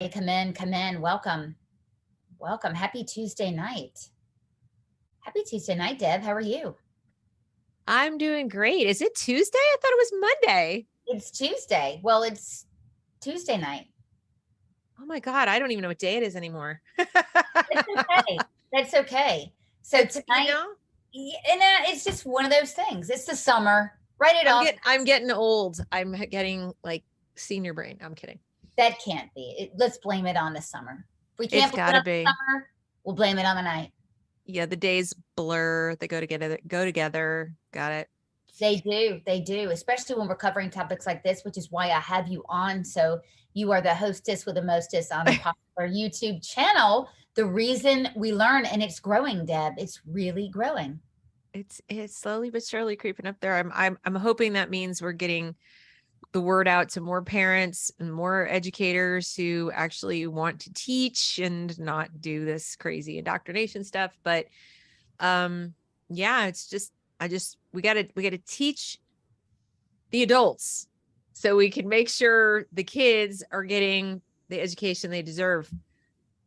Come in, come in. Welcome. Welcome. Happy Tuesday night. Happy Tuesday night, Deb. How are you? I'm doing great. Is it Tuesday? I thought it was Monday. It's Tuesday. Well, it's Tuesday night. Oh my God, I don't even know what day it is anymore. It's okay. That's okay. So It's, tonight, and it's just one of those things. It's the summer. Write it off. I'm getting old. I'm getting like senior brain. I'm kidding. That can't be. Let's blame it on the summer. If we It's can't blame it gotta on the be. summer, we'll blame it on the night. Yeah, the days blur. They go together. Go together. Got it. They do. They do, especially when we're covering topics like this, which is why I have you on. So you are the hostess with the mostest on the popular YouTube channel. The reason we learn, and it's growing, Deb. It's really growing. It's slowly but surely creeping up there. I'm hoping that means we're getting the word out to more parents and more educators who actually want to teach and not do this crazy indoctrination stuff. But yeah, it's just we gotta teach the adults so we can make sure the kids are getting the education they deserve.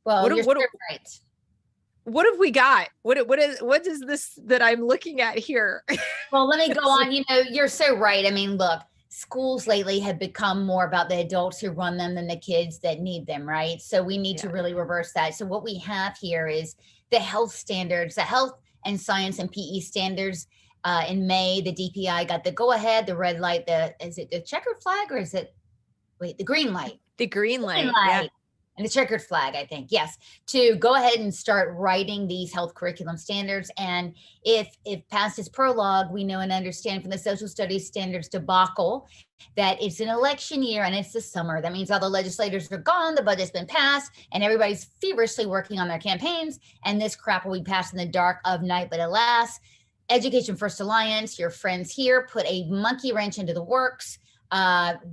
Well, What you're what so right. what have we got? What is this that I'm looking at here? Well, let me go on. You're so right. I mean, look, schools lately have become more about the adults who run them than the kids that need them, right? So we need to Yeah. really reverse that. So what we have here is the health standards, the health and science and PE standards. In May, the DPI got the go ahead, the red light, is it the checkered flag or is it the green light? The green Green light. Yeah. light and the checkered flag, I think, yes, to go ahead and start writing these health curriculum standards. And if past is prologue, we know and understand from the social studies standards debacle that it's an election year and it's the summer. That means all the legislators are gone, the budget's been passed, and everybody's feverishly working on their campaigns. And this crap will be passed in the dark of night. But alas, Education First Alliance, your friends here, put a monkey wrench into the works.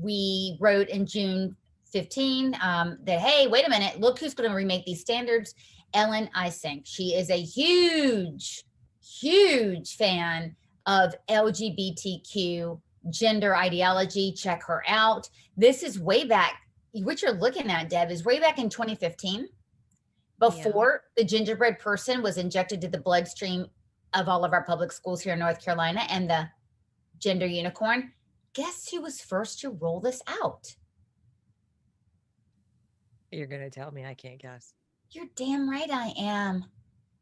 We wrote in June 15 that, hey, wait a minute, look who's going to remake these standards. Ellen Isink. She is a huge, huge fan of LGBTQ gender ideology. Check her out. This is way back. What you're looking at, Deb, is way back in 2015, before the gingerbread person was injected to the bloodstream of all of our public schools here in North Carolina and the gender unicorn. Guess who was first to roll this out? You're gonna tell me I can't guess. You're damn right I am.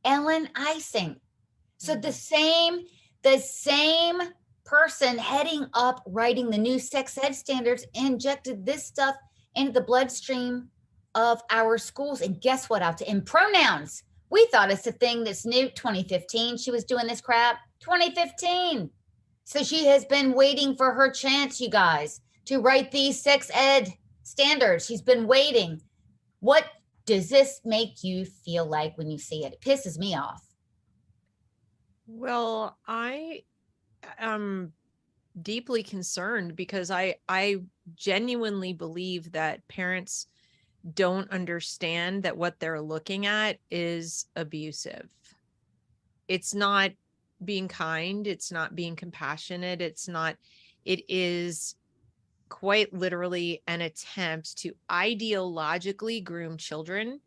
Ellen Ising. So Mhm. the same person heading up writing the new sex ed standards injected this stuff into the bloodstream of our schools. And guess what? Out to in pronouns. We thought it's a thing that's new. 2015, she was doing this crap. 2015. So she has been waiting for her chance, you guys, to write these sex ed standards. She's been waiting. What does this make you feel like when you see it? It pisses me off. Well, I am deeply concerned because I genuinely believe that parents don't understand that what they're looking at is abusive. It's not being kind, it's not being compassionate, it is quite literally an attempt to ideologically groom children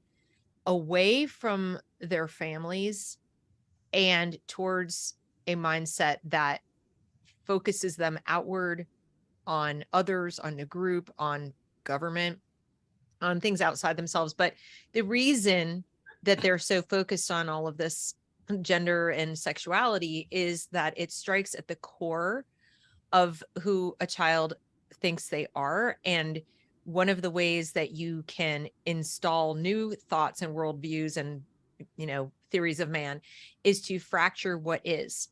away from their families and towards a mindset that focuses them outward on others, on the group, on government, on things outside themselves. But the reason that they're so focused on all of this gender and sexuality is that it strikes at the core of who a child thinks they are. And one of the ways that you can install new thoughts and worldviews and, theories of man is to fracture what is.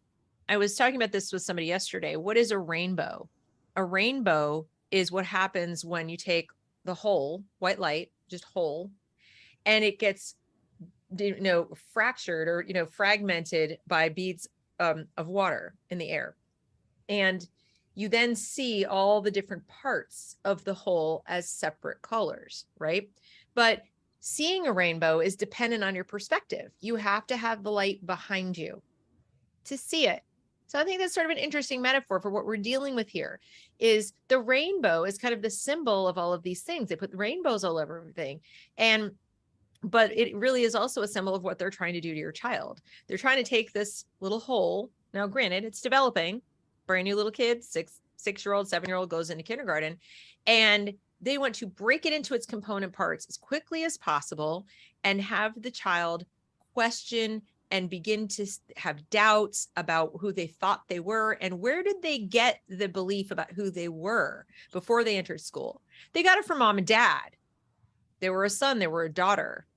I was talking about this with somebody yesterday. What is a rainbow? A rainbow is what happens when you take the whole white light, just whole, and it gets, fractured or, fragmented by beads of water in the air. And you then see all the different parts of the whole as separate colors, right? But seeing a rainbow is dependent on your perspective. You have to have the light behind you to see it. So I think that's sort of an interesting metaphor for what we're dealing with here. Is the rainbow is kind of the symbol of all of these things. They put the rainbows all over everything. But it really is also a symbol of what they're trying to do to your child. They're trying to take this little hole. Now, granted, it's developing. Brand new little kid, 6-year-old, 7-year-old goes into kindergarten, and they want to break it into its component parts as quickly as possible and have the child question and begin to have doubts about who they thought they were and where did they get the belief about who they were before they entered school. They got it from mom and dad. They were a son, they were a daughter,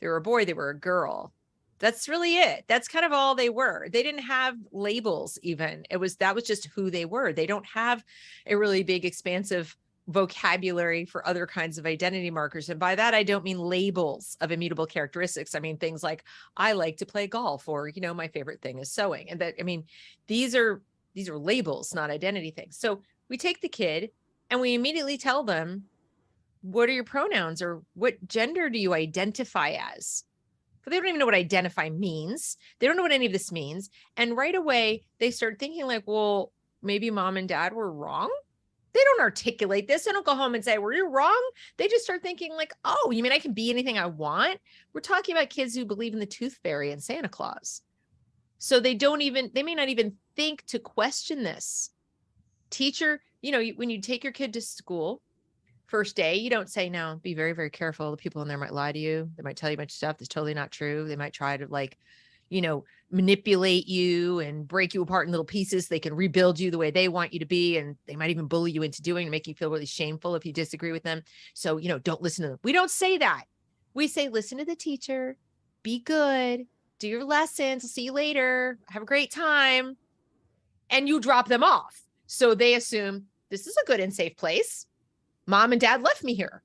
they were a boy, they were a girl. That's really it. That's kind of all they were. They didn't have labels even. That was just who they were. They don't have a really big, expansive vocabulary for other kinds of identity markers. And by that, I don't mean labels of immutable characteristics. I mean, things like, I like to play golf, or, my favorite thing is sewing. And these are labels, not identity things. So we take the kid and we immediately tell them, what are your pronouns, or what gender do you identify as? But they don't even know what identify means. They don't know what any of this means. And right away, they start thinking like, well, maybe mom and dad were wrong. They don't articulate this. They don't go home and say, were you wrong? They just start thinking like, oh, you mean I can be anything I want? We're talking about kids who believe in the tooth fairy and Santa Claus. So they may not even think to question this. Teacher, when you take your kid to school, first day, you don't say, no, be very, very careful. The people in there might lie to you. They might tell you a bunch of stuff that's totally not true. They might try to manipulate you and break you apart in little pieces. They can rebuild you the way they want you to be. And they might even bully you into doing to make you feel really shameful if you disagree with them. So, don't listen to them. We don't say that. We say, listen to the teacher, be good, do your lessons. I'll see you later. Have a great time. And you drop them off. So they assume this is a good and safe place. Mom and dad left me here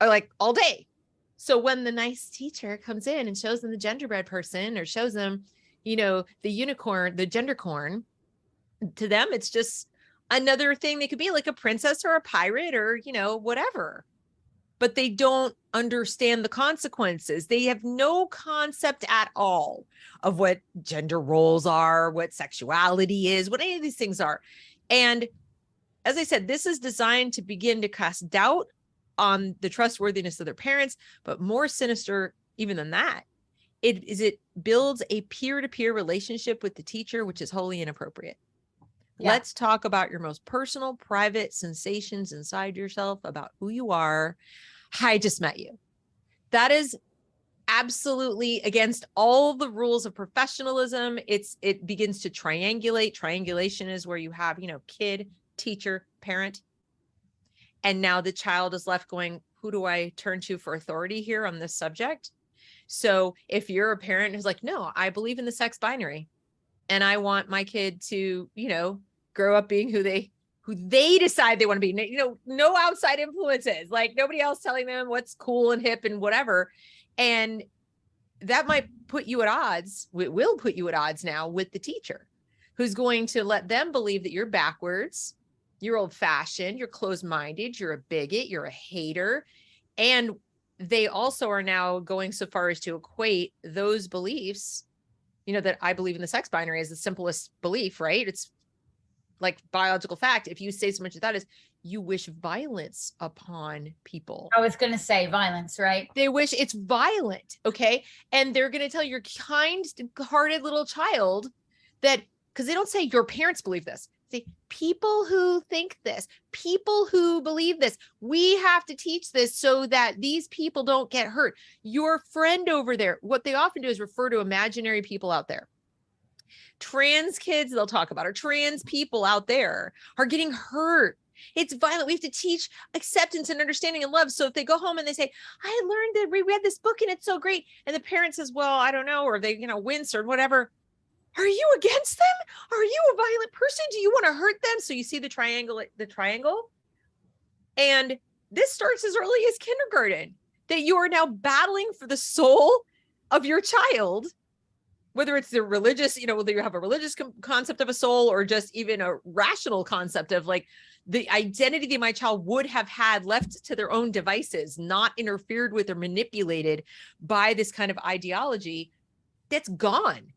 all day. So when the nice teacher comes in and shows them the genderbread person, or shows them, the unicorn, the gendercorn, to them, it's just another thing. They could be like a princess or a pirate or, whatever, but they don't understand the consequences. They have no concept at all of what gender roles are, what sexuality is, what any of these things are. And as I said, this is designed to begin to cast doubt on the trustworthiness of their parents, but more sinister even than that, it builds a peer-to-peer relationship with the teacher, which is wholly inappropriate. Yeah. Let's talk about your most personal, private sensations inside yourself about who you are. I just met you. That is absolutely against all the rules of professionalism. It begins to triangulate. Triangulation is where you have, kid, teacher, parent. And now the child is left going, who do I turn to for authority here on this subject? So if you're a parent who's like, no, I believe in the sex binary and I want my kid to, grow up being who they decide they want to be, no outside influences, like nobody else telling them what's cool and hip and whatever. And that might put you at odds. It will put you at odds now with the teacher, who's going to let them believe that you're backwards, you're old fashioned, you're closed-minded, you're a bigot, you're a hater. And they also are now going so far as to equate those beliefs, that I believe in the sex binary as the simplest belief, right? It's like biological fact. If you say so much of that is you wish violence upon people. I was going to say violence, right? They wish it's violent. Okay. And they're going to tell your kind-hearted little child that, because they don't say your parents believe this. Say people who think this, people who believe this, we have to teach this so that these people don't get hurt. Your friend over there, what they often do is refer to imaginary people out there. Trans kids, they'll talk about, or trans people out there are getting hurt. It's violent. We have to teach acceptance and understanding and love. So if they go home and they say, I learned that we read this book and it's so great. And the parent says, well, I don't know, or they, wince or whatever. Are you against them? Are you a violent person? Do you want to hurt them? So you see the triangle. And this starts as early as kindergarten, that you are now battling for the soul of your child, whether it's the religious, whether you have a religious concept of a soul or just even a rational concept of like the identity that my child would have had left to their own devices, not interfered with or manipulated by this kind of ideology, that's gone.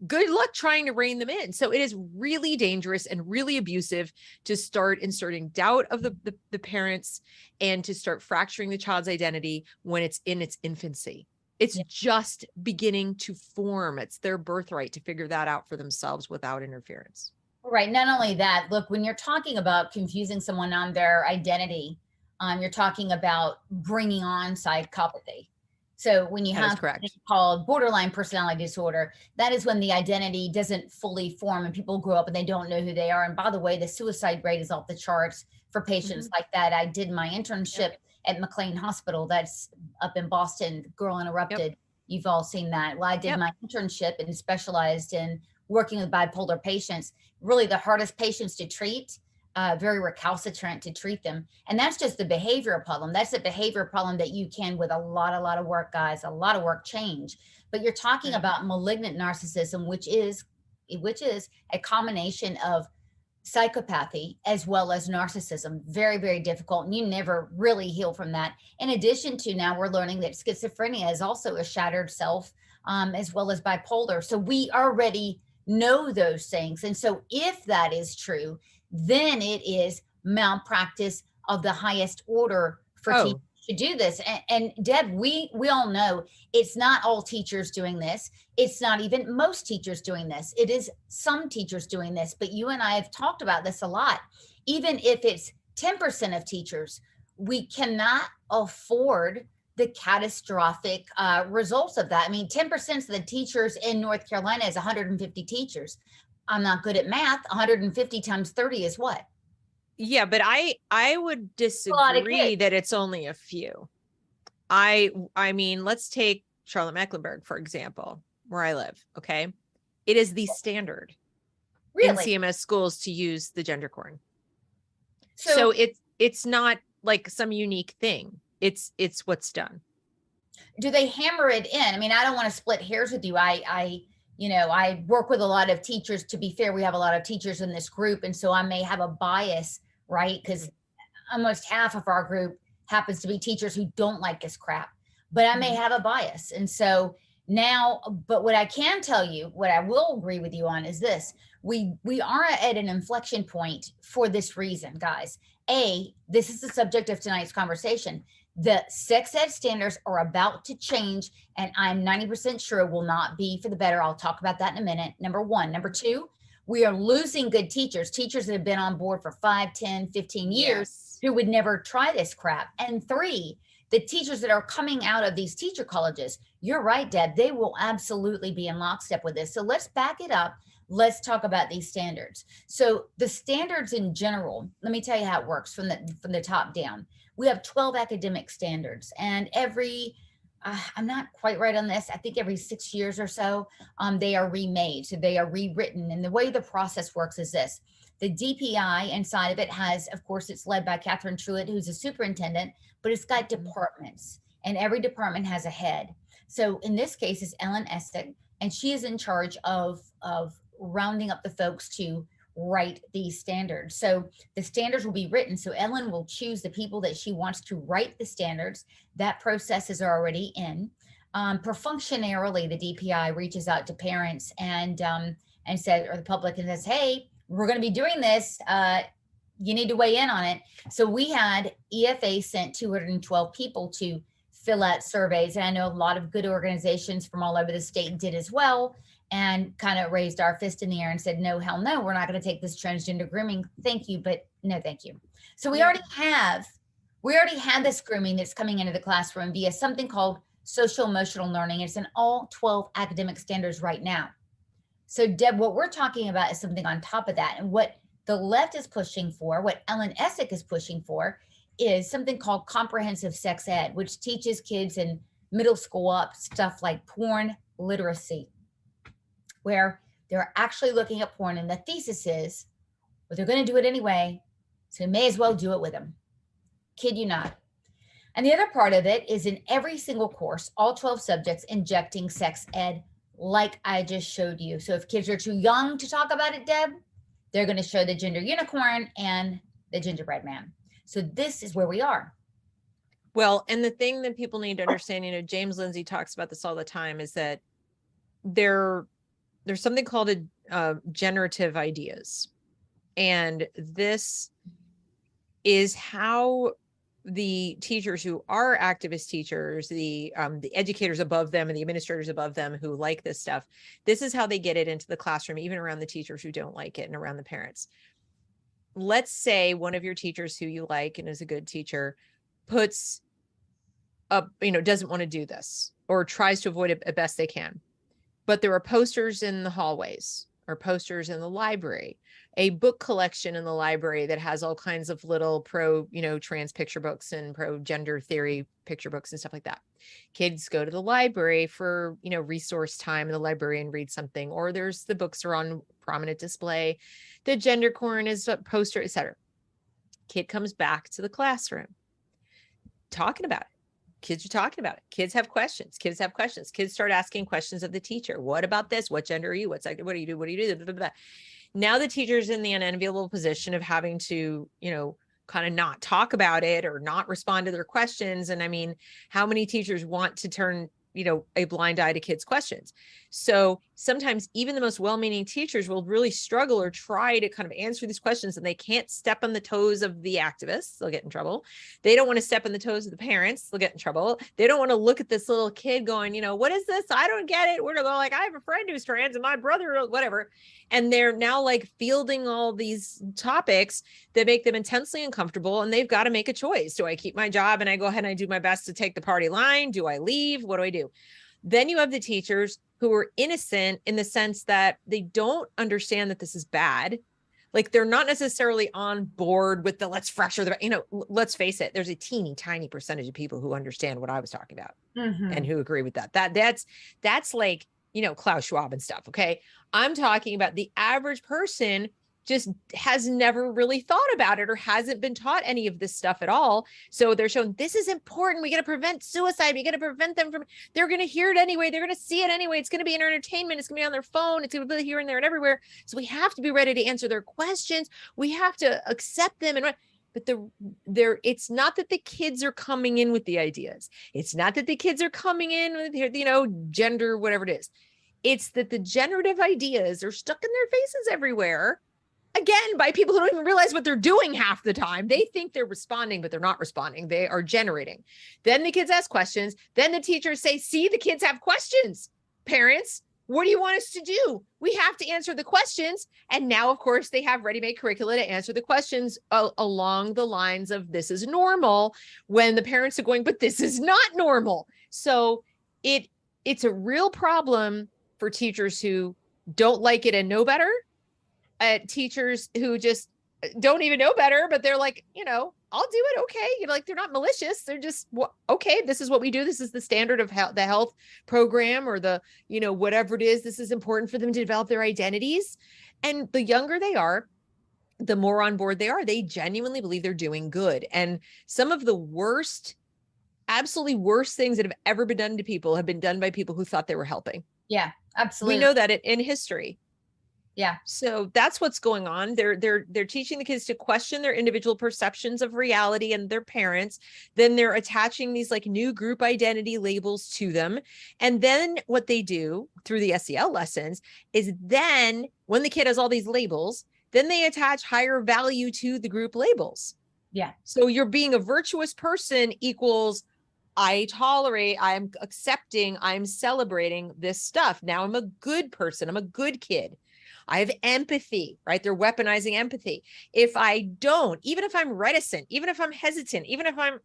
good luck trying to rein them in. So it is really dangerous and really abusive to start inserting doubt of the parents and to start fracturing the child's identity when it's in its infancy. It's just beginning to form. It's their birthright to figure that out for themselves without interference. Right. Not only that, look, when you're talking about confusing someone on their identity, you're talking about bringing on psychopathy. So when you have something called borderline personality disorder, that is when the identity doesn't fully form and people grow up and they don't know who they are. And by the way, the suicide rate is off the charts for patients like that. I did my internship at McLean Hospital. That's up in Boston. Girl Interrupted. You've all seen that. Well, I did my internship and specialized in working with bipolar patients, really the hardest patients to treat, very recalcitrant to treat them. And that's just the behavioral problem. That's a behavioral problem that you can, with a lot of work, guys, a lot of work, change. But you're talking about malignant narcissism, which is a combination of psychopathy as well as narcissism. Very, very difficult. And you never really heal from that. In addition to, now we're learning that schizophrenia is also a shattered self, as well as bipolar. So we already know those things. And so if that is true, then it is malpractice of the highest order for teachers to do this. And Deb, we all know it's not all teachers doing this. It's not even most teachers doing this. It is some teachers doing this, but you and I have talked about this a lot. Even if it's 10% of teachers, we cannot afford the catastrophic results of that. I mean, 10% of the teachers in North Carolina is 150 teachers. I'm not good at math. 150 times 30 is what? Yeah, but I would disagree that it's only a few. I mean, let's take Charlotte Mecklenburg, for example, where I live. Okay. It is the standard in CMS schools to use the gender corn. So it's not like some unique thing. It's what's done. Do they hammer it in? I mean, I don't want to split hairs with you. I work with a lot of teachers. To be fair, we have a lot of teachers in this group. And so I may have a bias, right? Because almost half of our group happens to be teachers who don't like this crap, but I may have a bias. And so now, but what I can tell you, what I will agree with you on is this: we are at an inflection point for this reason, guys. This is the subject of tonight's conversation. The sex ed standards are about to change, and I'm 90% sure it will not be for the better. I'll talk about that in a minute. Number one. Number two, we are losing good teachers that have been on board for 5, 10, 15 years who would never try this crap. And three, the teachers that are coming out of these teacher colleges, you're right, Deb, they will absolutely be in lockstep with this. So let's back it up. Let's talk about these standards. So the standards in general, let me tell you how it works from the top down. We have 12 academic standards, and I'm not quite right on this, I think every 6 years or so, they are remade. So they are rewritten. And the way the process works is this: the DPI inside of it has, of course, it's led by Catherine Truitt, who's a superintendent, but it's got departments, and every department has a head. So in this case, it's Ellen Essick, and she is in charge of rounding up the folks to write these standards. So the standards will be written. So Ellen will choose the people that she wants to write the standards. That process is already in. Perfunctorily, the DPI reaches out to parents and says, or the public, and says, hey, we're going to be doing this. You need to weigh in on it. So we had EFA sent 212 people to fill out surveys. And I know a lot of good organizations from all over the state did as well, and kind of raised our fist in the air and said, no, hell no, we're not going to take this transgender grooming. Thank you, but no, thank you. So we already have this grooming that's coming into the classroom via something called social emotional learning. It's in all 12 academic standards right now. So Deb, what we're talking about is something on top of that. And what the left is pushing for, what Ellen Essick is pushing for, is something called comprehensive sex ed, which teaches kids in middle school up stuff like porn literacy, where they're actually looking at porn, and the thesis is, well, they're going to do it anyway, so you may as well do it with them. Kid you not. And the other part of it is in every single course, all 12 subjects, injecting sex ed, like I just showed you. So if kids are too young to talk about it, Deb, they're going to show the gender unicorn and the gingerbread man. So this is where we are. Well, and the thing that people need to understand, James Lindsay talks about this all the time, is that there's something called a generative ideas. And this is how the teachers who are activist teachers, the educators above them and the administrators above them who like this stuff, this is how they get it into the classroom, even around the teachers who don't like it and around the parents. Let's say one of your teachers who you like and is a good teacher puts up, doesn't want to do this or tries to avoid it as best they can. But there are posters in the hallways or posters in the library, a book collection in the library that has all kinds of little trans picture books and pro gender theory picture books and stuff like that. Kids go to the library for, resource time, and the librarian reads something, or the books are on prominent display. The gender corn is a poster, etc. Kid comes back to the classroom talking about it. Kids are talking about it. Kids have questions. Kids start asking questions of the teacher. What about this? What gender are you? What do you do? What do you do? Blah, blah, blah. Now the teacher's in the unenviable position of having to, kind of not talk about it or not respond to their questions. And I mean, how many teachers want to turn, a blind eye to kids' questions? So sometimes even the most well-meaning teachers will really struggle or try to kind of answer these questions, and they can't step on the toes of the activists. They'll get in trouble. They don't want to step on the toes of the parents. They'll get in trouble. They don't want to look at this little kid going, what is this? I don't get it. We're going to go like, I have a friend who's trans and my brother, whatever. And they're now like fielding all these topics that make them intensely uncomfortable. And they've got to make a choice. Do I keep my job and I go ahead and I do my best to take the party line? Do I leave? What do I do? Then you have the teachers who are innocent in the sense that they don't understand that this is bad. Like they're not necessarily on board with the let's fracture the, let's face it, there's a teeny tiny percentage of people who understand what I was talking about and who agree with that. That's like, Klaus Schwab and stuff. Okay. I'm talking about the average person just has never really thought about it or hasn't been taught any of this stuff at all. So they're shown this is important. We got to prevent suicide. We got to prevent them from, they're going to hear it anyway. They're going to see it anyway. It's going to be in entertainment. It's going to be on their phone. It's going to be here and there and everywhere. So we have to be ready to answer their questions. We have to accept them. But it's not that the kids are coming in with the ideas. It's not that the kids are coming in with, gender, whatever it is. It's that the generative ideas are stuck in their faces everywhere. Again, by people who don't even realize what they're doing half the time. They think they're responding, but they're not responding. They are generating. Then the kids ask questions. Then the teachers say, see, the kids have questions. Parents, what do you want us to do? We have to answer the questions. And now, of course, they have ready-made curricula to answer the questions along the lines of this is normal, when the parents are going, but this is not normal. So it's a real problem for teachers who don't like it and know better. Teachers who just don't even know better, but they're like, I'll do it. Okay. Like they're not malicious. They're just, okay, this is what we do. This is the standard of the health program or the, whatever it is. This is important for them to develop their identities. And the younger they are, the more on board they are. They genuinely believe they're doing good. And some of the worst, absolutely worst things that have ever been done to people have been done by people who thought they were helping. Yeah, absolutely. We know that in history. Yeah. So that's what's going on. They're teaching the kids to question their individual perceptions of reality and their parents. Then they're attaching these like new group identity labels to them. And then what they do through the SEL lessons is then when the kid has all these labels, then they attach higher value to the group labels. Yeah. So you're being a virtuous person equals I tolerate, I'm accepting, I'm celebrating this stuff. Now I'm a good person. I'm a good kid. I have empathy, right? They're weaponizing empathy. If I don't, even if I'm reticent, even if I'm hesitant, even if I'm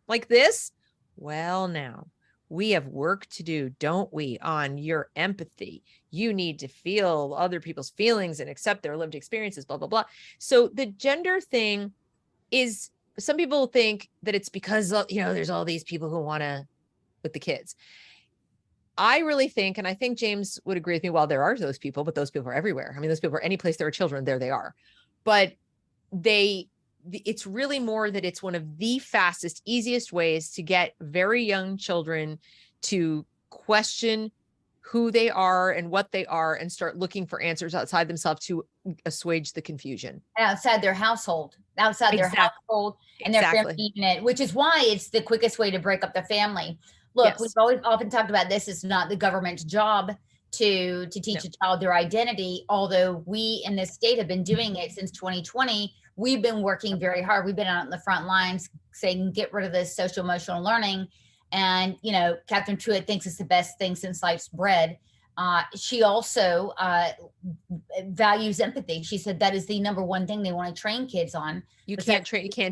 like this, well, now we have work to do, don't we, on your empathy. You need to feel other people's feelings and accept their lived experiences, blah, blah, blah. So the gender thing is, some people think that it's because, there's all these people who want to, with the kids. I really think, and I think James would agree with me, well, there are those people, but those people are everywhere. I mean, those people are any place there are children, there they are. But it's really more that it's one of the fastest, easiest ways to get very young children to question who they are and what they are and start looking for answers outside themselves to assuage the confusion. Outside their household, their household and their family unit, which is why it's the quickest way to break up the family. Look, we've often talked about this is not the government's job to teach a child their identity. Although we in this state have been doing it since 2020, we've been working very hard. We've been out in the front lines saying, get rid of this social emotional learning. And, you know, Catherine Truitt thinks it's the best thing since sliced bread. She also values empathy. She said that is the number one thing they want to train kids on. You can't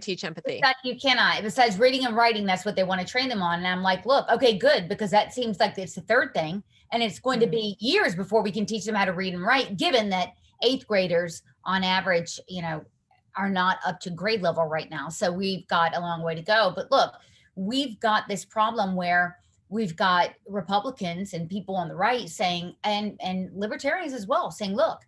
teach empathy. You cannot. Besides reading and writing, that's what they want to train them on. And I'm like, look, okay, good, because that seems like it's the third thing. And it's going to be years before we can teach them how to read and write, given that 8th graders on average, you know, are not up to grade level right now. So we've got a long way to go. But look, we've got this problem where we've got Republicans and people on the right saying, and libertarians as well, saying, look,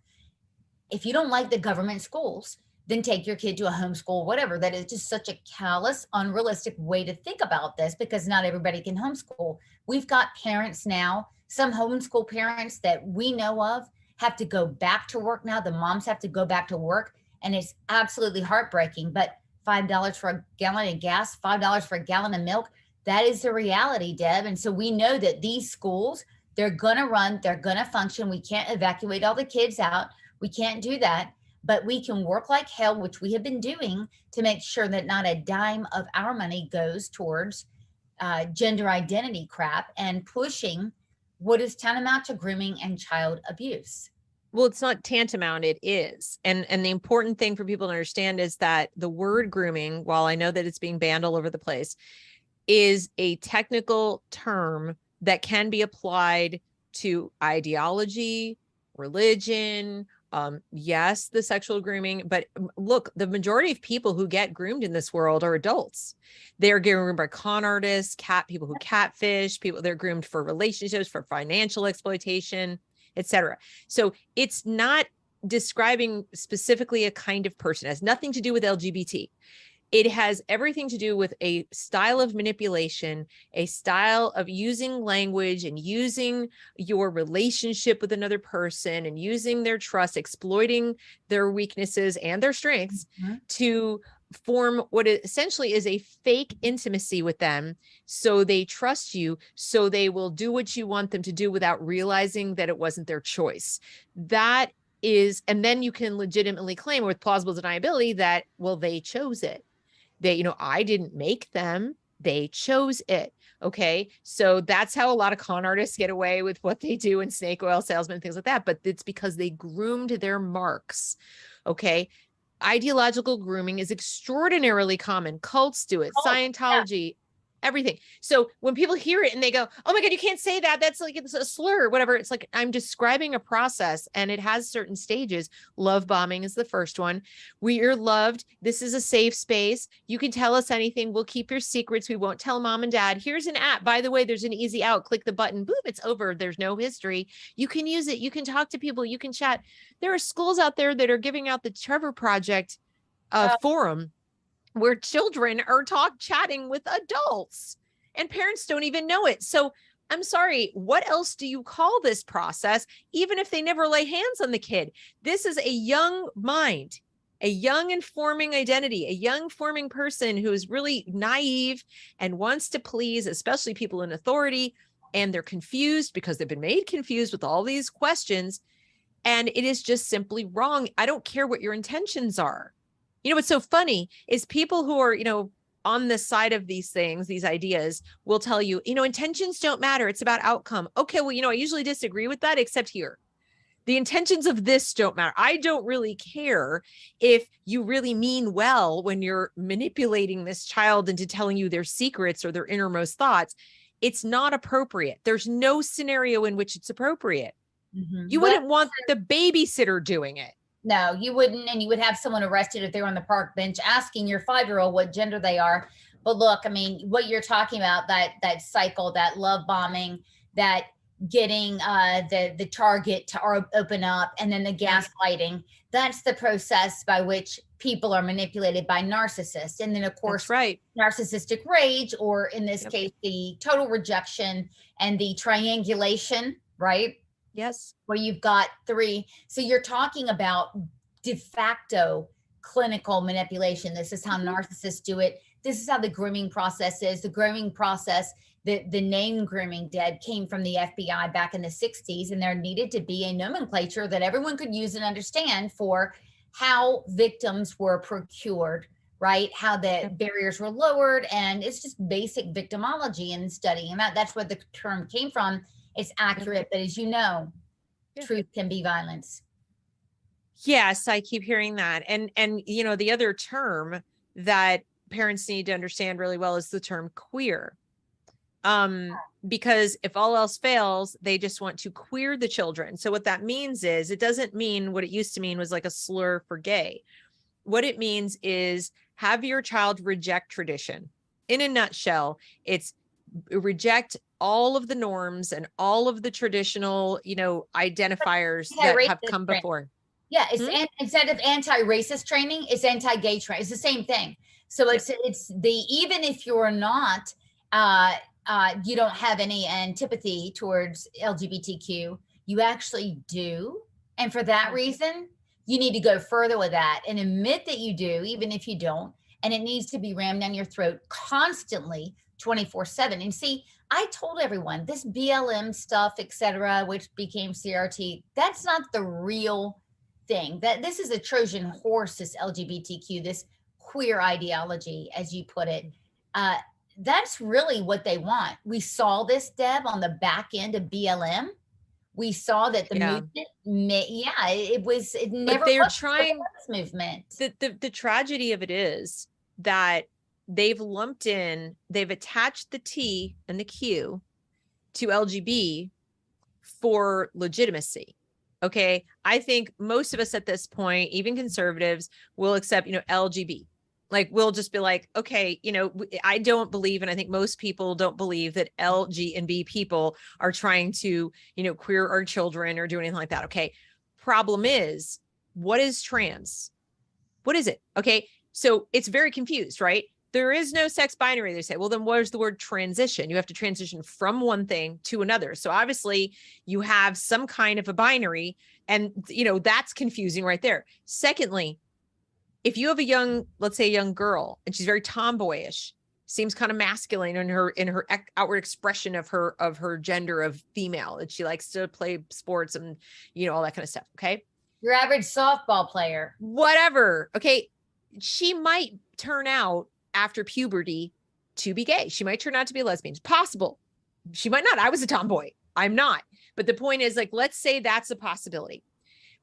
if you don't like the government schools, then take your kid to a homeschool, whatever. That is just such a callous, unrealistic way to think about this, because not everybody can homeschool. We've got parents now, some homeschool parents that we know of have to go back to work now. The moms have to go back to work, and it's absolutely heartbreaking. But $5 for a gallon of gas, $5 for a gallon of milk, that is the reality, Deb. And so we know that these schools, they're going to run, they're going to function. We can't evacuate all the kids out. We can't do that, but we can work like hell, which we have been doing, to make sure that not a dime of our money goes towards gender identity crap and pushing what is tantamount to grooming and child abuse. Well, it's not tantamount, it is. And the important thing for people to understand is that the word grooming, while I know that it's being banned all over the place, is a technical term that can be applied to ideology, religion, yes, the sexual grooming, but look, the majority of people who get groomed in this world are adults. They're getting groomed by con artists, people who catfish, they're groomed for relationships, for financial exploitation, etc. So it's not describing specifically a kind of person. It has nothing to do with LGBT. It has everything to do with a style of manipulation, a style of using language and using your relationship with another person and using their trust, exploiting their weaknesses and their strengths to form what essentially is a fake intimacy with them. So they trust you, so they will do what you want them to do without realizing that it wasn't their choice. That is, and then you can legitimately claim with plausible deniability that, well, they chose it. I didn't make them, they chose it. Okay. So that's how a lot of con artists get away with what they do, and snake oil salesmen, things like that. But it's because they groomed their marks. Okay. Ideological grooming is extraordinarily common. Cults do it, Scientology, everything. So when people hear it and they go, oh my God, you can't say that, that's like, it's a slur, whatever. It's like, I'm describing a process and it has certain stages. Love bombing is the first one. We are loved. This is a safe space. You can tell us anything. We'll keep your secrets. We won't tell mom and dad. Here's an app. By the way, there's an easy out. Click the button. Boop, it's over. There's no history. You can use it. You can talk to people. You can chat. There are schools out there that are giving out the Trevor Project forum, where children are chatting with adults and parents don't even know it. So I'm sorry, what else do you call this process? Even if they never lay hands on the kid, this is a young mind, a young and forming identity, a young forming person who is really naive and wants to please, especially people in authority. And they're confused because they've been made confused with all these questions. And it is just simply wrong. I don't care what your intentions are. What's so funny is people who are, on the side of these things, these ideas, will tell you, intentions don't matter. It's about outcome. Okay, well, I usually disagree with that, except here. The intentions of this don't matter. I don't really care if you really mean well when you're manipulating this child into telling you their secrets or their innermost thoughts. It's not appropriate. There's no scenario in which it's appropriate. You wouldn't want the babysitter doing it. No, you wouldn't. And you would have someone arrested if they're on the park bench asking your 5-year-old what gender they are. But look, I mean, what you're talking about, that cycle, that love bombing, that getting the target to open up, and then the gaslighting, that's the process by which people are manipulated by narcissists. And then, of course, narcissistic rage, or in this case, the total rejection and the triangulation, right? Yes. Where you've got 3. So you're talking about de facto clinical manipulation. This is how narcissists do it. This is how the grooming process is. The grooming process the name grooming, Deb, came from the FBI back in the 60s, and there needed to be a nomenclature that everyone could use and understand for how victims were procured, right? How the barriers were lowered, and it's just basic victimology and studying, and that's where the term came from. It's accurate, but as you know, truth can be violence. Yes, I keep hearing that. And the other term that parents need to understand really well is the term queer. Because if all else fails, they just want to queer the children. So what that means is, it doesn't mean what it used to mean was like a slur for gay. What it means is have your child reject tradition. In a nutshell, it's reject all of the norms and all of the traditional, identifiers that have come before. Yeah, it's instead of anti-racist training, it's anti-gay training. It's the same thing. So it's even if you're not you don't have any antipathy towards LGBTQ, you actually do. And for that reason, you need to go further with that and admit that you do, even if you don't. And it needs to be rammed down your throat constantly, 24/7. And see, I told everyone this BLM stuff, etc., which became CRT, that's not the real thing. That this is a Trojan horse, this LGBTQ, this queer ideology, as you put it. That's really what they want. We saw this, Deb, on the back end of BLM. We saw that the movement, it never but they're was trying this movement. The tragedy of it is that they've attached the T and the Q to LGB for legitimacy. Okay. I think most of us at this point, even conservatives, will accept, LGB. Like, we'll just be like, okay, I don't believe, and I think most people don't believe that L, G, and B people are trying to, queer our children or do anything like that. Okay. Problem is, what is trans? What is it? Okay. So it's very confused, right? There is no sex binary. They say, well, then where's the word transition? You have to transition from one thing to another. So obviously you have some kind of a binary, and, that's confusing right there. Secondly, if you have let's say a young girl, and she's very tomboyish, seems kind of masculine in her outward expression of her gender of female, that she likes to play sports and, all that kind of stuff. Okay. Your average softball player, whatever. Okay. She might turn out after puberty to be gay. She might turn out to be a lesbian. It's possible. She might not. I was a tomboy. I'm not. But the point is, like, let's say that's a possibility.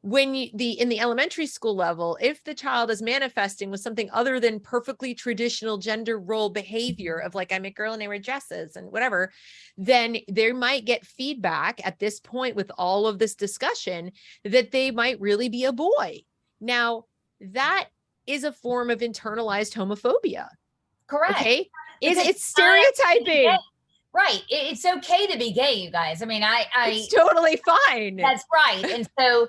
When in the elementary school level, if the child is manifesting with something other than perfectly traditional gender role behavior of, like, I'm a girl and I wear dresses and whatever, then they might get feedback at this point with all of this discussion that they might really be a boy. Now, that is a form of internalized homophobia. Correct. Okay. It's stereotyping. Right. It's okay to be gay, you guys. I mean, it's totally fine. That's right. And so,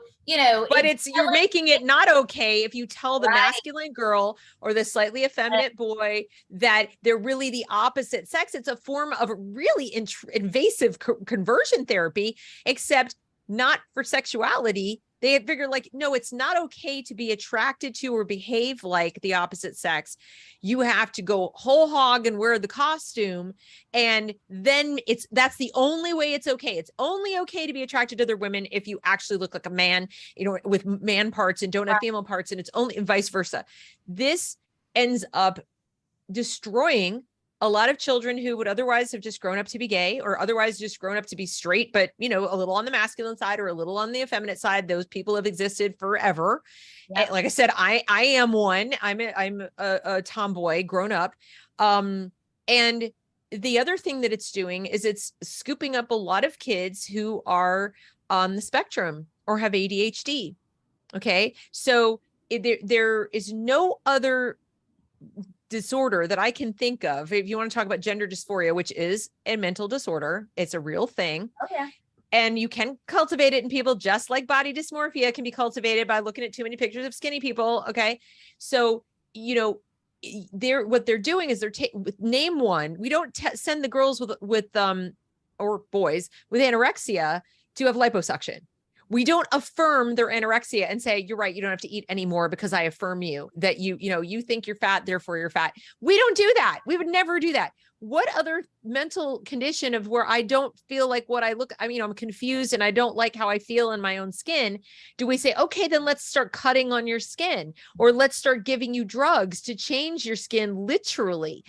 but you're making it not okay if you tell the masculine girl or the slightly effeminate boy that they're really the opposite sex. It's a form of really invasive conversion therapy, except not for sexuality. They figure, like, no, it's not okay to be attracted to or behave like the opposite sex. You have to go whole hog and wear the costume. And then that's the only way it's okay. It's only okay to be attracted to other women if you actually look like a man, with man parts, and don't have female parts. And it's only, and vice versa. This ends up destroying a lot of children who would otherwise have just grown up to be gay, or otherwise just grown up to be straight, but, a little on the masculine side or a little on the effeminate side. Those people have existed forever. Yep. Like I said, I am one. I'm a tomboy grown up. And the other thing that it's doing is it's scooping up a lot of kids who are on the spectrum or have ADHD. Okay. So there is no other disorder that I can think of. If you want to talk about gender dysphoria, which is a mental disorder, it's a real thing. Okay. And you can cultivate it in people, just like body dysmorphia can be cultivated by looking at too many pictures of skinny people. Okay. So, what they're doing is name one. We don't send the girls with or boys with anorexia to have liposuction. We don't affirm their anorexia and say, you're right, you don't have to eat anymore because I affirm you that you think you're fat, therefore you're fat. We don't do that. We would never do that. What other mental condition of where I don't feel like what I look, I'm confused and I don't like how I feel in my own skin. Do we say, okay, then let's start cutting on your skin, or let's start giving you drugs to change your skin literally?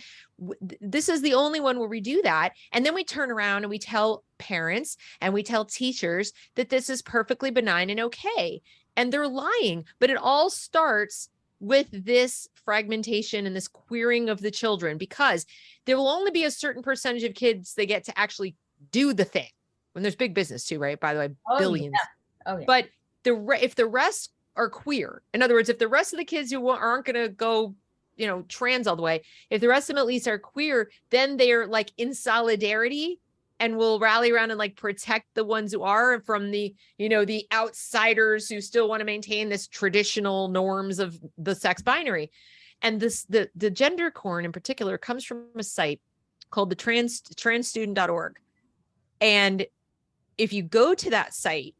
This is the only one where we do that. And then we turn around and we tell parents and we tell teachers that this is perfectly benign and okay. And they're lying, but it all starts with this fragmentation and this queering of the children, because there will only be a certain percentage of kids that get to actually do the thing. When there's big business too, right? By the way, billions. Yeah. Oh, yeah. But if the rest are queer, in other words, if the rest of the kids who aren't going to go trans all the way, if the rest of them at least are queer, then they're like in solidarity and will rally around and like protect the ones who are from the outsiders who still want to maintain this traditional norms of the sex binary. And the gender corn in particular comes from a site called the transstudent.org. And if you go to that site,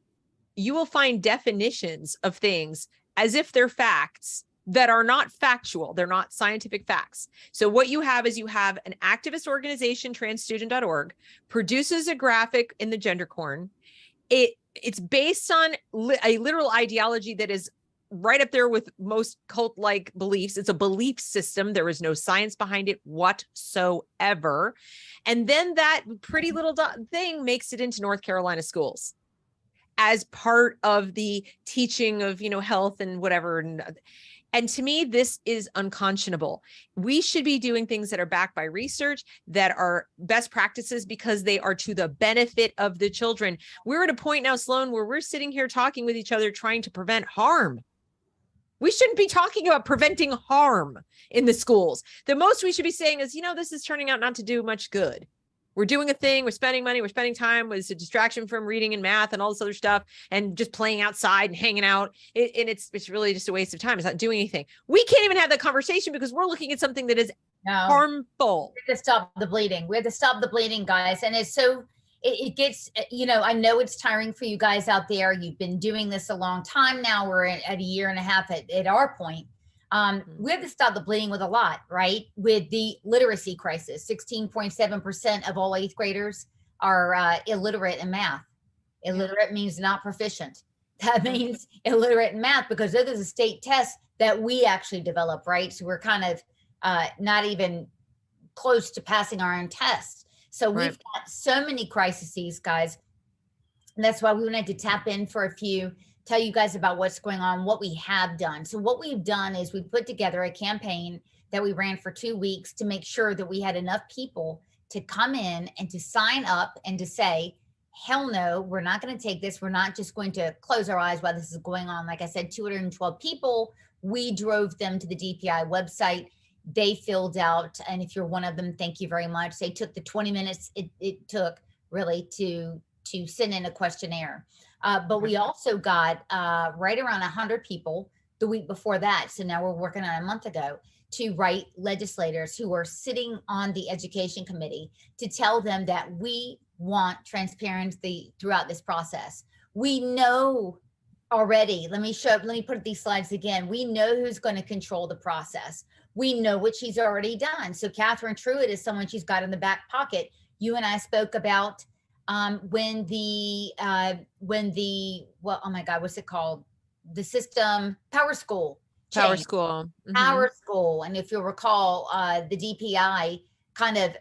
you will find definitions of things as if they're facts that are not factual. They're not scientific facts. So what you have is an activist organization, transstudent.org, produces a graphic in the gender corn. It's based on a literal ideology that is right up there with most cult-like beliefs. It's a belief system. There is no science behind it whatsoever. And then that pretty little thing makes it into North Carolina schools as part of the teaching of, health and whatever. And to me, this is unconscionable. We should be doing things that are backed by research, that are best practices, because they are to the benefit of the children. We're at a point now, Sloan, where we're sitting here talking with each other, trying to prevent harm. We shouldn't be talking about preventing harm in the schools. The most we should be saying is, this is turning out not to do much good. We're doing a thing, we're spending money, we're spending time, it's a distraction from reading and math and all this other stuff, and just playing outside and hanging out. And it's really just a waste of time. It's not doing anything. We can't even have that conversation because we're looking at something that is harmful. We have to stop the bleeding. We have to stop the bleeding, guys. And it's so, it gets, I know it's tiring for you guys out there. You've been doing this a long time now. We're at a year and a half at our point. We have to stop the bleeding with a lot, right? With the literacy crisis, 16.7% of all 8th graders are illiterate in math. Illiterate means not proficient. That means illiterate in math, because those are the state tests that we actually develop, right? So we're kind of not even close to passing our own tests. So we've got so many crises, guys. And that's why we wanted to tap in for a few, tell you guys about what's going on, what we have done. So what we've done is we put together a campaign that we ran for 2 weeks to make sure that we had enough people to come in and to sign up and to say, hell no, we're not going to take this. We're not just going to close our eyes while this is going on. Like I said, 212 people, we drove them to the DPI website. They filled out, and if you're one of them, thank you very much. They took the 20 minutes it took really to send in a questionnaire. But we also got right around 100 people the week before that. So now we're working on a month ago to write legislators who are sitting on the education committee to tell them that we want transparency throughout this process. We know already, let me put these slides again. We know who's going to control the process. We know what she's already done. So Catherine Truitt is someone she's got in the back pocket. You and I spoke about when the well, oh my God, what's it called? The system Power School. Power School. Power School. And if you'll recall, the DPI kind of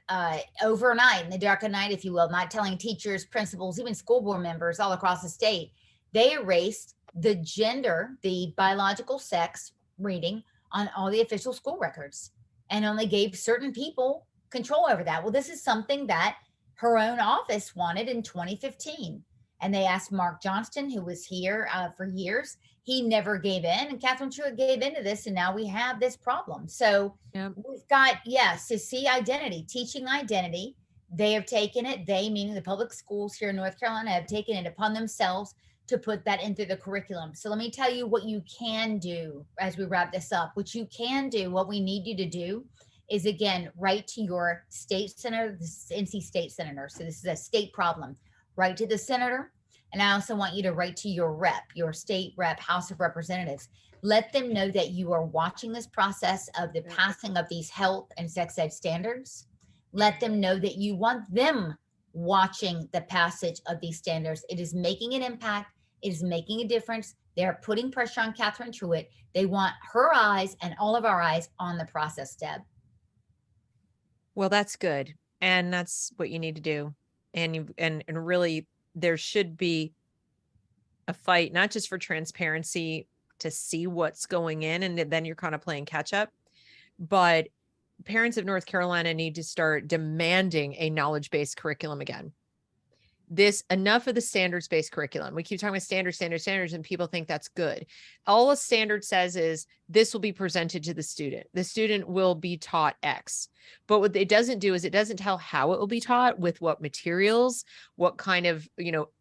overnight, in the dark of night, if you will, not telling teachers, principals, even school board members all across the state, they erased the gender, the biological sex reading on all the official school records and only gave certain people control over that. Well, this is something that her own office wanted in 2015. And they asked Mark Johnston, who was here for years. He never gave in, and Catherine Truitt gave into this, and now we have this problem. So we've got, to see identity, teaching identity. They have taken it, they meaning the public schools here in North Carolina, have taken it upon themselves to put that into the curriculum. So let me tell you what you can do as we wrap this up. What you can do, what we need you to do is, again, write to your state senator, the NC state senator. So this is a state problem. Write to the senator And I also want you to write to your rep, your state rep, House of Representatives. Let them know that you are watching this process of the passing of these health and sex ed standards. Let them know that you want them watching the passage of these standards. It is making an impact. It is making a difference. They're putting pressure on Catherine Truitt. They want her eyes and all of our eyes on the process, Deb. Well, that's good. And that's what you need to do. And really, there should be a fight, not just for transparency to see what's going in, and then you're kind of playing catch up, but parents of North Carolina need to start demanding a knowledge-based curriculum again. Enough of the standards-based curriculum. We keep talking about standards, and people think that's good. All a standard says is this will be presented to the student. The student will be taught X. But what it doesn't do is it doesn't tell how it will be taught, with what materials, what kind of,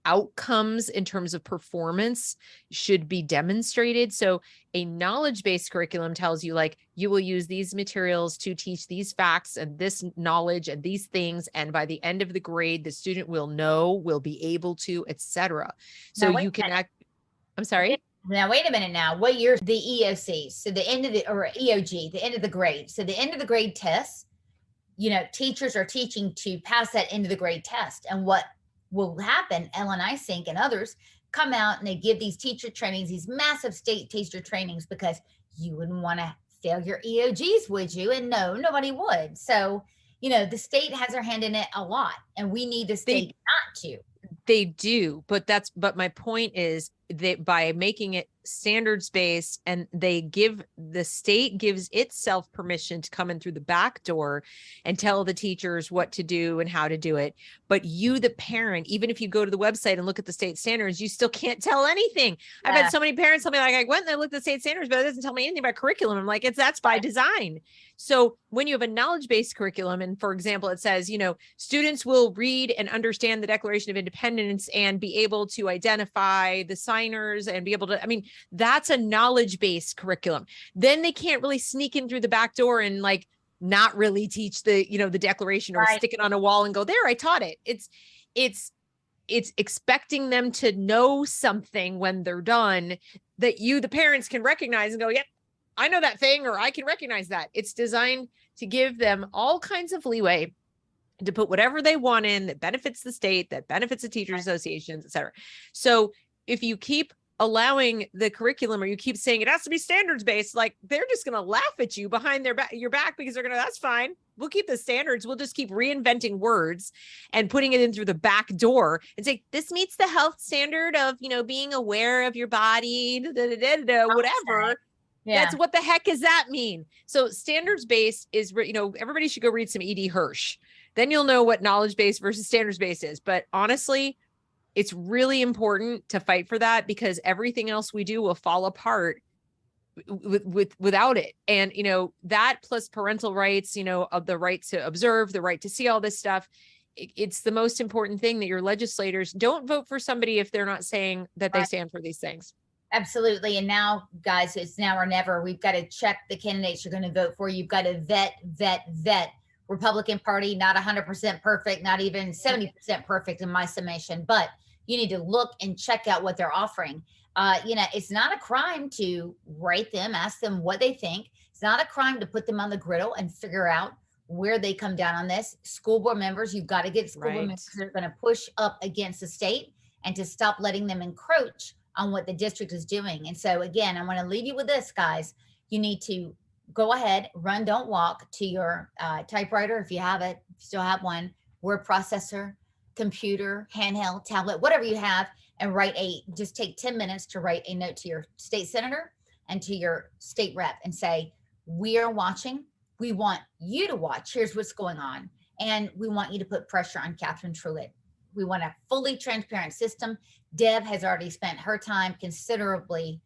outcomes in terms of performance should be demonstrated. So a knowledge-based curriculum tells you, like, you will use these materials to teach these facts and this knowledge and these things. And by the end of the grade, the student will know, will be able to, etc. So you can act. I'm sorry. Now, wait a minute now. What year the EOC? So the end of or EOG, the end of the grade. So the end of the grade tests, teachers are teaching to pass that end of the grade test. And what will happen, Ellen Isink and others come out and they give these teacher trainings, these massive state teacher trainings, because you wouldn't want to fail your EOGs, would you? And no, nobody would. So, the state has their hand in it a lot, and we need the state not to. They do, but my point is that by making it standards based, and the state gives itself permission to come in through the back door and tell the teachers what to do and how to do it. But you, the parent, even if you go to the website and look at the state standards, you still can't tell anything. Yeah. I've had so many parents tell me, like, I went and I looked at the state standards, but it doesn't tell me anything about curriculum. I'm like, that's by design. So when you have a knowledge-based curriculum, and for example, it says, students will read and understand the Declaration of Independence and be able to identify the signers and be able to, that's a knowledge-based curriculum. Then they can't really sneak in through the back door and, like, not really teach the, the Declaration, or stick it on a wall and go, there, I taught it. It's expecting them to know something when they're done that you, the parents, can recognize and go, yep, I know that thing, or I can recognize that. It's designed to give them all kinds of leeway to put whatever they want in that benefits the state, that benefits the teachers associations, et cetera. So if you keep allowing the curriculum, or you keep saying it has to be standards based, like, they're just going to laugh at you behind your back, because they're going to, that's fine. We'll keep the standards. We'll just keep reinventing words and putting it in through the back door and say, this meets the health standard of, being aware of your body, whatever. Yeah. That's, what the heck does that mean? So standards based is, everybody should go read some E.D. Hirsch. Then you'll know what knowledge based versus standards based is. But honestly, it's really important to fight for that, because everything else we do will fall apart without it. And, that plus parental rights, of the right to observe, the right to see all this stuff. It's the most important thing, that your legislators don't vote for somebody if they're not saying that they stand for these things. Absolutely. And now, guys, it's now or never. We've got to check the candidates you're going to vote for. You've got to vet. Republican Party, not 100% perfect, not even 70% perfect in my summation, but you need to look and check out what they're offering. It's not a crime to write them, ask them what they think. It's not a crime to put them on the griddle and figure out where they come down on this. School board members, you've got to get school board members that are going to push up against the state and to stop letting them encroach on what the district is doing. And so again, I want to leave you with this, guys. You need to go ahead, run, don't walk to your typewriter, if you have it, if you still have one, word processor, computer, handheld, tablet, whatever you have, and just take 10 minutes to write a note to your state senator and to your state rep and say, we are watching. We want you to watch. Here's what's going on. And we want you to put pressure on Catherine Truitt. We want a fully transparent system. Deb has already spent her time considerably,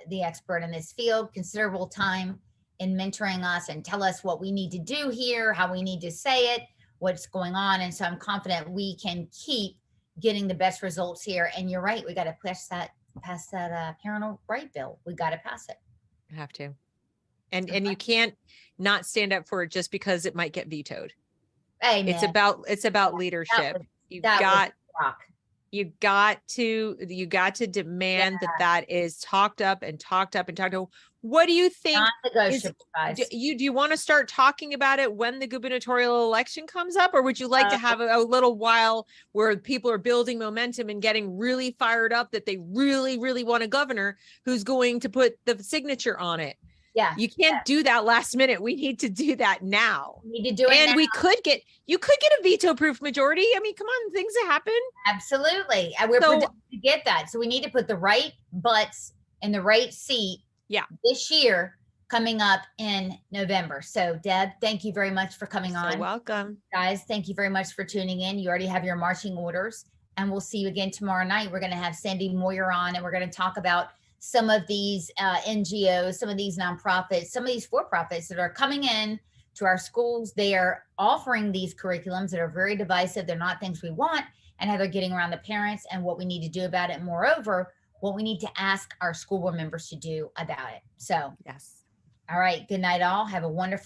the expert in this field, considerable time in mentoring us and tell us what we need to do here, how we need to say it, what's going on. And so I'm confident we can keep getting the best results here. And you're right, we got to pass that parental right bill. We got to pass it. You have to. And you can't not stand up for it just because it might get vetoed. Amen. It's about leadership. You've got rock. You got to demand that is talked up and talked up and talked up. What do you think? Non-negotiable, guys. Do you want to start talking about it when the gubernatorial election comes up, or would you like to have a little while where people are building momentum and getting really fired up that they really, really want a governor who's going to put the signature on it? Yeah. You can't do that last minute. We need to do that now. We need to do it and now. You could get a veto proof majority. I mean, come on, things happen. Absolutely. And we're predicting to get that. So we need to put the right butts in the right seat this year coming up in November. So Deb, thank you very much for coming on. You're welcome. Guys, thank you very much for tuning in. You already have your marching orders, and we'll see you again tomorrow night. We're going to have Sandy Moyer on, and we're going to talk about some of these NGOs, some of these nonprofits, some of these for-profits that are coming in to our schools. They are offering these curriculums that are very divisive. They're not things we want, and how they're getting around the parents and what we need to do about it. Moreover, what we need to ask our school board members to do about it. So, yes. All right. Good night, all. Have a wonderful